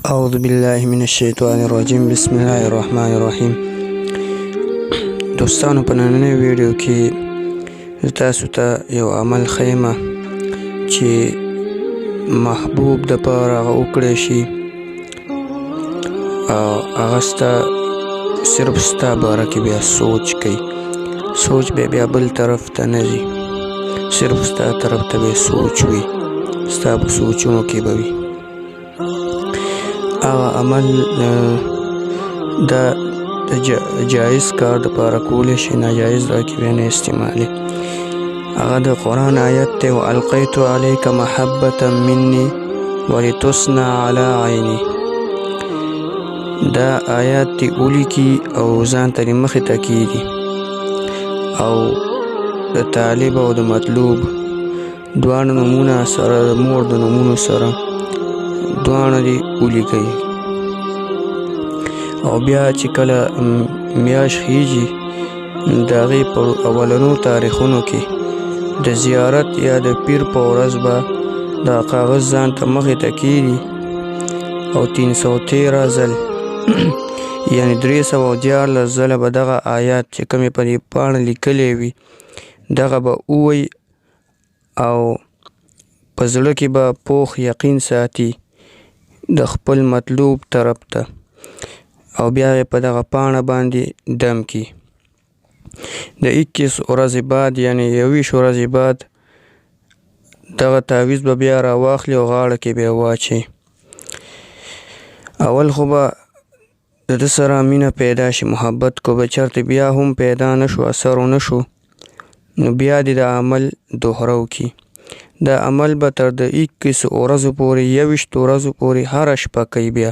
اعوذ بالله من الشیطان الرجیم بسم الله الرحمن الرحیم. دوستانو په نننۍ ویډیو کې تاسو ته یو عمل ښیم چې محبوب د پاره هغه وکړی شي او هغه صرف ستا باره کې بیا سوچ کوي، سوچ بیا بل طرف ته نه ځي، صرف ستا طرف ته به سوچ وي، ستا په سوچونو کې به وي. هغه عمل د جایز کار د پاره کولی شي، ناجایز دا کې به نه استعمالي. هغه د قرآن آیت دی: والقیت علیک محبة مني ولتصنع علی عیني. دا آیات دی ولیکي او ځان ته مخې ته کیږي او د طالب او د مطلوب دواړه نومونه سره د مور د نومونو سره دواړه دې ولیکئ. او بیا چې کله میاشت خیږي د هغې په اولنو تاریخونو کې د زیارت یا د پیر په ورځ به دا کاغذ ځان ته مخې ته کیږي او 313 ځل یعنې 314 ځله به دغه آیات چې کومې په دې پاڼه لیکلی وي دغه به ووایي او په زړه کې به پوخ یقین ساتي د خپل مطلوب طرف ته، او بیا یې په دغه پاڼه باندې دم کی. د 21 ورځې بعد یعنې 21 ورځې بعد دغه تعویض به بیا راواخلي او غاړه کې بیا واچي. اول خو به د ده سره مینه پیدا شي، محبت کو به چرته بیا هم پیدا نشو، اثر ونه شو، نو بیا دې د عمل دوهرو کی. دا عمل به تر د 21 ورځو پورې 21 ورځو پورې هره شپه کوي. بیا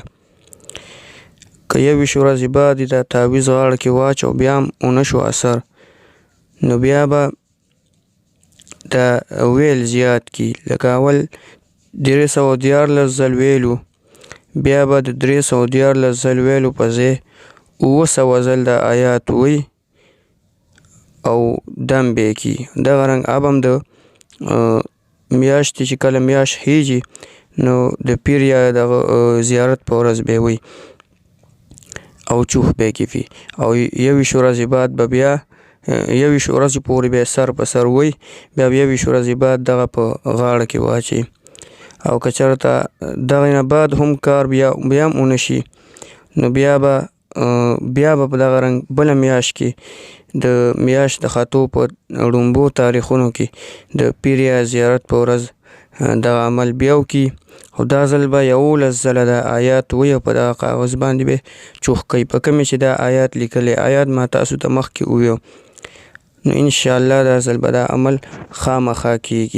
که 21 ورځې بعد دا تعویض غاړه کې واچو بیا هم ونه شو اثر، نو بیا به دا ویل زیات کی، لکه اول 314 ځل ویلو، بیا به د 314 ځل ویلو په ځای 900 ځل د آیات وی او دم به کی. دغه رنګ اب هم د میاشتې چې کله میاشت خیږي نو د پیر یا د زیارت په ورځ به وي او چوف به کیفي، او 21 ورځې بعد به بیا 21 ورځې پورې به سر په سر وي، بیا 21 ورځې بعد دغه په غاړه کې واچي. او که چېرته دغه نه بعد هم کار بیا هم ونه شي نو بیا به په دغه رنګ بله میاشت کې د میاشت د خطو په ړومبو تاریخونو کې د پیر یا زیارت په ورځ دغه عمل بیا وکړي، او دا ځل به 11 ځله د آیات وی او په دغه کاغذ باندې به چوخ کوي، په کومې چې دا آیات لیکلی آیات ما تاسو ته مخکې وویو، نو انشاءالله دا ځل به دا عمل خامخا کیږي.